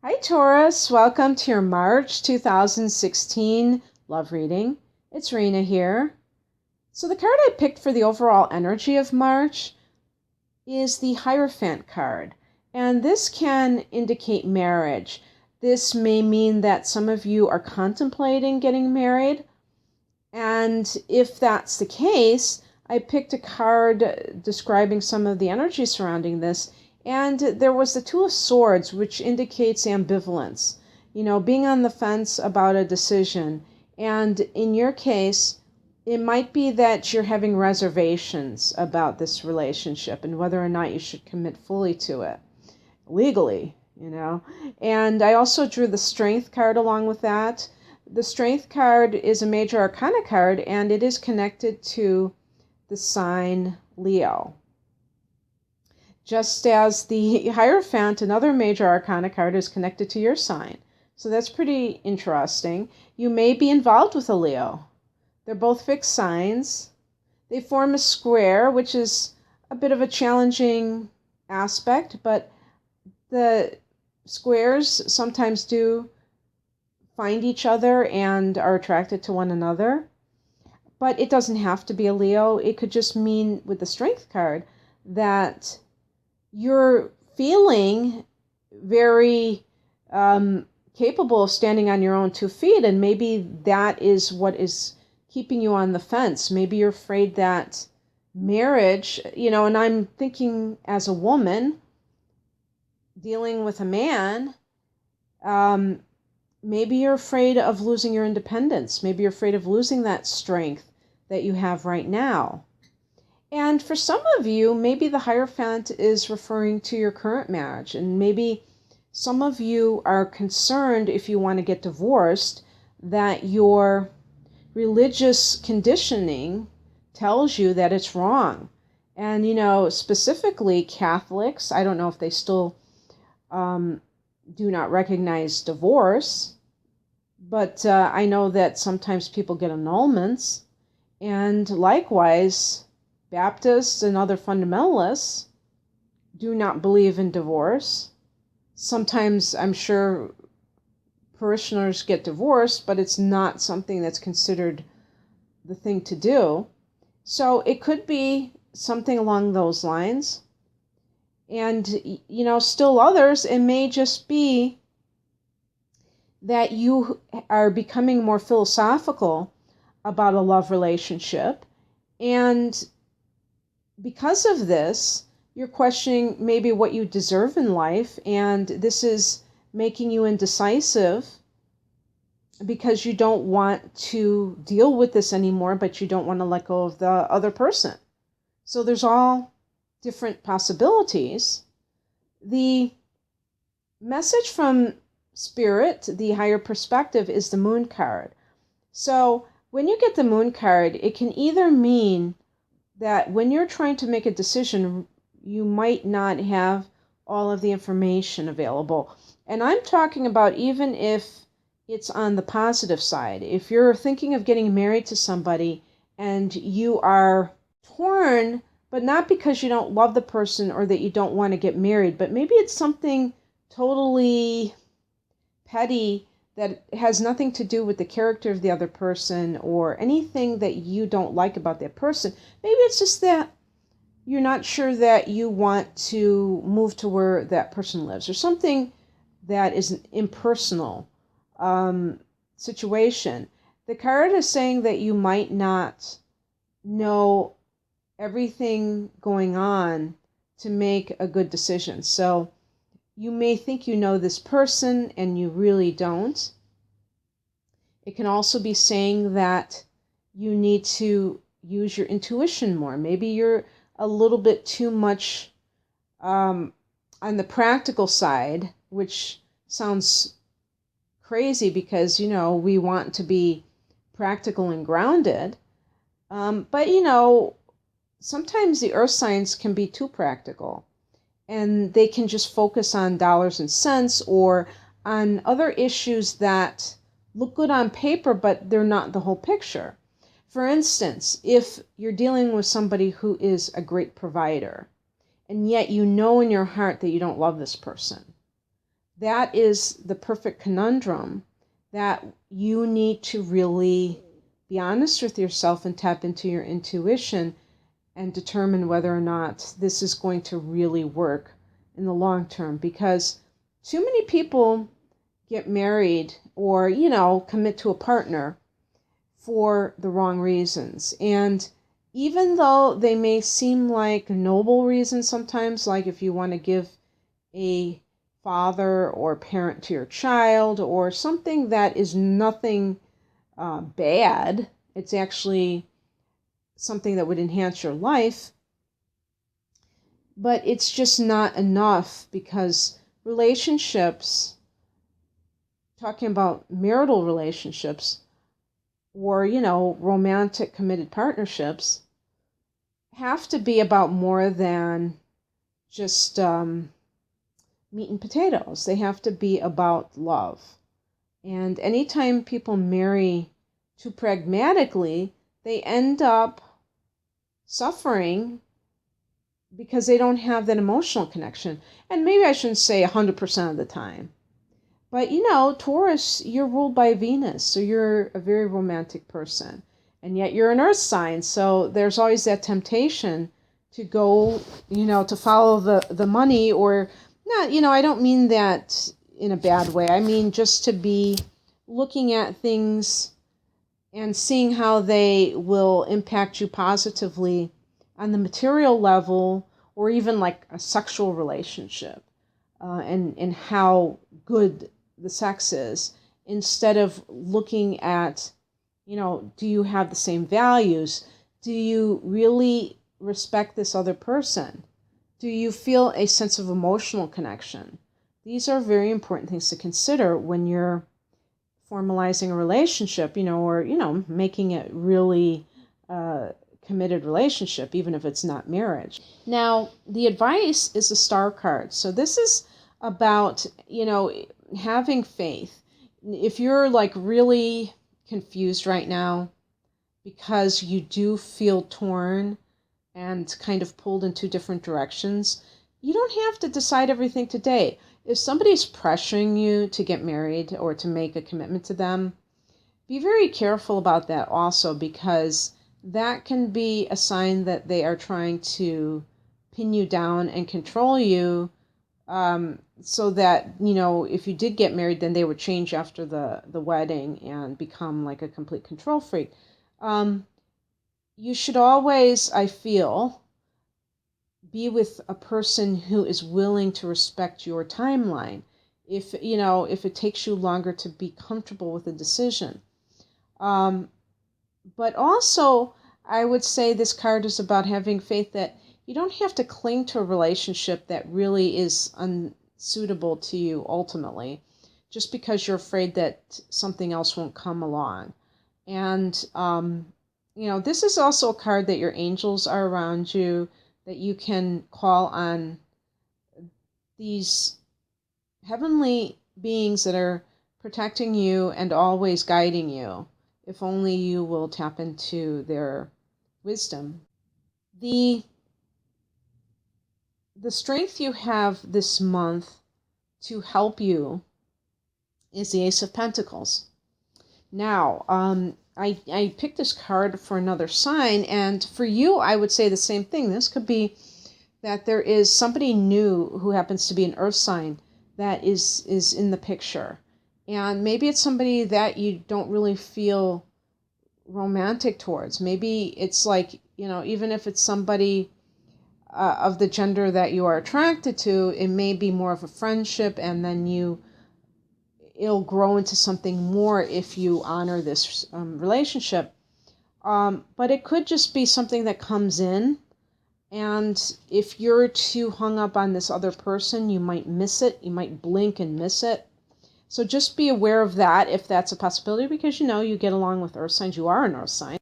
Hi Taurus, welcome to your March 2016 love reading. It's Rena here. So the card I picked for the overall energy of March is the Hierophant card. And this can indicate marriage. This may mean that some of you are contemplating getting married. And if that's the case, I picked a card describing some of the energy surrounding this. And there was the Two of Swords, which indicates ambivalence, being on the fence about a decision. And in your case, it might be that you're having reservations about this relationship and whether or not you should commit fully to it legally. And I also drew the Strength card along with that. The Strength card is a major arcana card, and it is connected to the sign Leo. Just as the Hierophant, another major arcana card, is connected to your sign. So that's pretty interesting. You may be involved with a Leo. They're both fixed signs. They form a square, which is a bit of a challenging aspect, but the squares sometimes do find each other and are attracted to one another. But it doesn't have to be a Leo. It could just mean, with the Strength card, that you're feeling very capable of standing on your own 2 feet, and maybe that is what is keeping you on the fence. Maybe you're afraid that marriage, and I'm thinking as a woman dealing with a man, maybe you're afraid of losing your independence. Maybe you're afraid of losing that strength that you have right now. And for some of you, maybe the Hierophant is referring to your current marriage. And maybe some of you are concerned, if you want to get divorced, that your religious conditioning tells you that it's wrong. And, specifically Catholics, I don't know if they still do not recognize divorce, but I know that sometimes people get annulments. And likewise, Baptists and other fundamentalists do not believe in divorce. Sometimes I'm sure parishioners get divorced, but it's not something that's considered the thing to do. So it could be something along those lines. And, still others, it may just be that you are becoming more philosophical about a love relationship. And because of this, you're questioning maybe what you deserve in life, and this is making you indecisive because you don't want to deal with this anymore, but you don't want to let go of the other person. So there's all different possibilities. The message from Spirit, the higher perspective, is the Moon card. So when you get the Moon card, it can either mean that when you're trying to make a decision, you might not have all of the information available. And I'm talking about even if it's on the positive side. If you're thinking of getting married to somebody and you are torn, but not because you don't love the person or that you don't want to get married, but maybe it's something totally petty that has nothing to do with the character of the other person or anything that you don't like about that person. Maybe it's just that you're not sure that you want to move to where that person lives, or something that is an impersonal situation. The card is saying that you might not know everything going on to make a good decision. So you may think you know this person and you really don't. It can also be saying that you need to use your intuition more. Maybe you're a little bit too much on the practical side, which sounds crazy because, we want to be practical and grounded. But, sometimes the earth signs can be too practical. And they can just focus on dollars and cents or on other issues that look good on paper, but they're not the whole picture. For instance, if you're dealing with somebody who is a great provider, and yet you know in your heart that you don't love this person, that is the perfect conundrum that you need to really be honest with yourself and tap into your intuition and determine whether or not this is going to really work in the long term. Because too many people get married or, commit to a partner for the wrong reasons. And even though they may seem like noble reasons sometimes, like if you want to give a father or parent to your child or something that is nothing bad, it's actually something that would enhance your life, but it's just not enough, because relationships, talking about marital relationships or, romantic committed partnerships, have to be about more than just meat and potatoes. They have to be about love. And anytime people marry too pragmatically, they end up suffering because they don't have that emotional connection. And maybe I shouldn't say 100% of the time. But Taurus, you're ruled by Venus, so you're a very romantic person. And yet you're an earth sign, so there's always that temptation to go, to follow the money, or not, I don't mean that in a bad way. I mean just to be looking at things and seeing how they will impact you positively on the material level, or even like a sexual relationship, and how good the sex is, instead of looking at, do you have the same values? Do you really respect this other person? Do you feel a sense of emotional connection? These are very important things to consider when you're formalizing a relationship, or, making it really committed relationship, even if it's not marriage. Now, the advice is the Star card. So this is about, having faith. If you're like really confused right now because you do feel torn and kind of pulled in two different directions, you don't have to decide everything today. If somebody's pressuring you to get married or to make a commitment to them, be very careful about that also, because that can be a sign that they are trying to pin you down and control you, so that, if you did get married, then they would change after the wedding and become like a complete control freak. You should always, I feel, be with a person who is willing to respect your timeline. If it takes you longer to be comfortable with a decision. But also, I would say this card is about having faith that you don't have to cling to a relationship that really is unsuitable to you ultimately, just because you're afraid that something else won't come along. And, this is also a card that your angels are around you, that you can call on these heavenly beings that are protecting you and always guiding you, if only you will tap into their wisdom. The strength you have this month to help you is the Ace of Pentacles. Now, I picked this card for another sign, and for you, I would say the same thing. This could be that there is somebody new who happens to be an earth sign that is in the picture. And maybe it's somebody that you don't really feel romantic towards. Maybe it's like, even if it's somebody of the gender that you are attracted to, it may be more of a friendship, and then it'll grow into something more if you honor this relationship. But it could just be something that comes in, and if you're too hung up on this other person, you might miss it. You might blink and miss it. So just be aware of that if that's a possibility, because you get along with earth signs. You are an earth sign.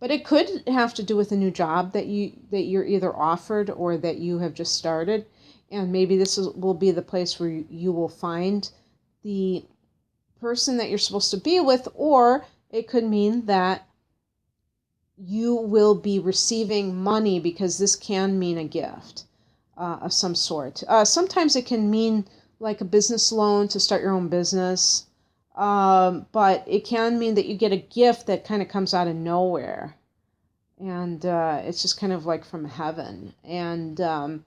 But it could have to do with a new job that you're either offered or that you have just started. And maybe this will be the place where you will find the person that you're supposed to be with, or it could mean that you will be receiving money, because this can mean a gift of some sort. Sometimes it can mean like a business loan to start your own business. But it can mean that you get a gift that kind of comes out of nowhere. And it's just kind of like from heaven. And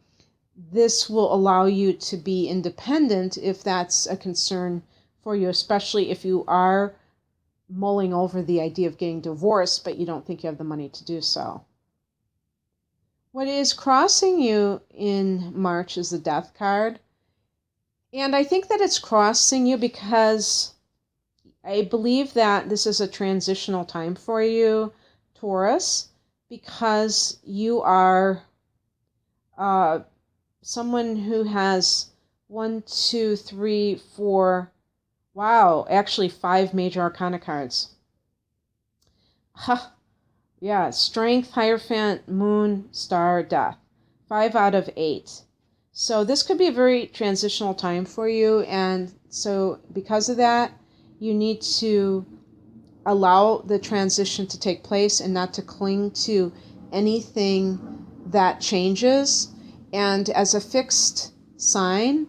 this will allow you to be independent if that's a concern for you, especially if you are mulling over the idea of getting divorced, but you don't think you have the money to do so. What is crossing you in March is the Death card. And I think that it's crossing you because I believe that this is a transitional time for you, Taurus, because you are someone who has 1, 2, 3, 4, wow, actually 5 major arcana cards. Yeah, Strength, Hierophant, Moon, Star, Death. 5 out of 8. So this could be a very transitional time for you. And so because of that, you need to allow the transition to take place and not to cling to anything that changes. And as a fixed sign,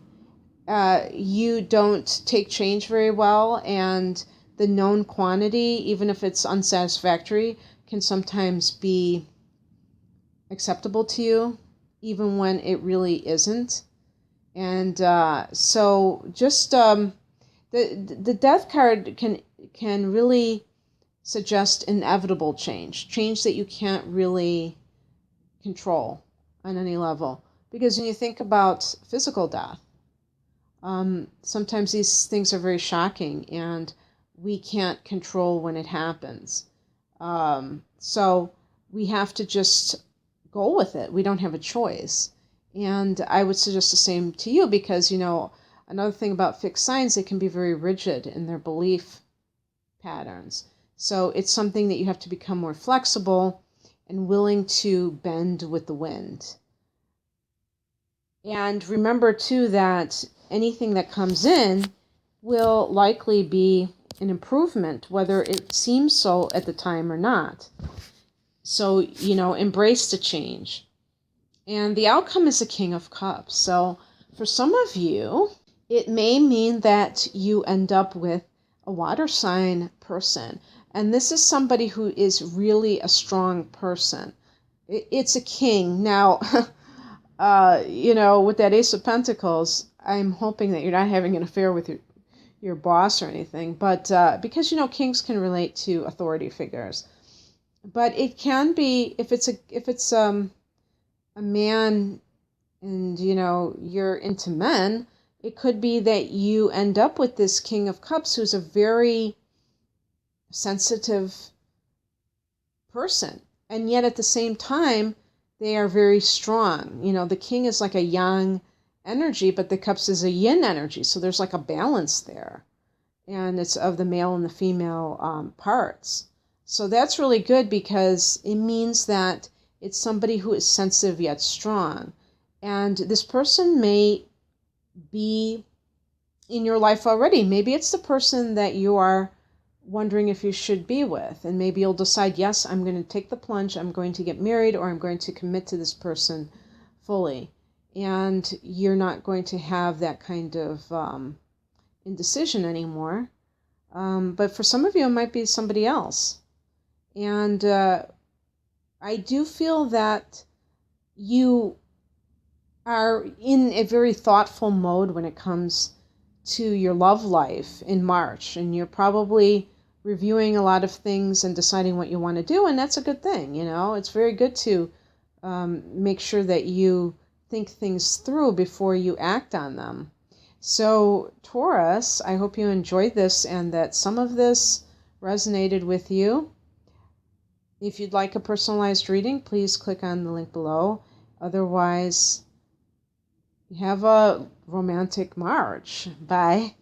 you don't take change very well. And the known quantity, even if it's unsatisfactory, can sometimes be acceptable to you, even when it really isn't. And so just the Death card can really suggest inevitable change that you can't really control on any level. Because when you think about physical death, sometimes these things are very shocking and we can't control when it happens. So we have to just go with it. We don't have a choice. And I would suggest the same to you because, another thing about fixed signs, they can be very rigid in their belief patterns. So it's something that you have to become more flexible and willing to bend with the wind. And remember, too, that anything that comes in will likely be an improvement, whether it seems so at the time or not. So, embrace the change. And the outcome is the King of Cups. So for some of you, it may mean that you end up with a water sign person. And this is somebody who is really a strong person. It's a king. Now, with that Ace of Pentacles, I'm hoping that you're not having an affair with your boss or anything. But because, kings can relate to authority figures. But it can be, if it's a man and, you're into men, it could be that you end up with this King of Cups who's a very sensitive person. And yet at the same time, they are very strong. The king is like a yang energy, but the cups is a yin energy. So there's like a balance there. And it's of the male and the female parts. So that's really good because it means that it's somebody who is sensitive yet strong. And this person may be in your life already. Maybe it's the person that you are wondering if you should be with. And maybe you'll decide, yes, I'm going to take the plunge. I'm going to get married, or I'm going to commit to this person fully. And you're not going to have that kind of indecision anymore. But for some of you, it might be somebody else. And I do feel that you are in a very thoughtful mode when it comes to your love life in March. And you're probably reviewing a lot of things and deciding what you want to do. And that's a good thing. It's very good to make sure that you think things through before you act on them. So Taurus, I hope you enjoyed this and that some of this resonated with you. If you'd like a personalized reading, please click on the link below. Otherwise, have a romantic March. Bye.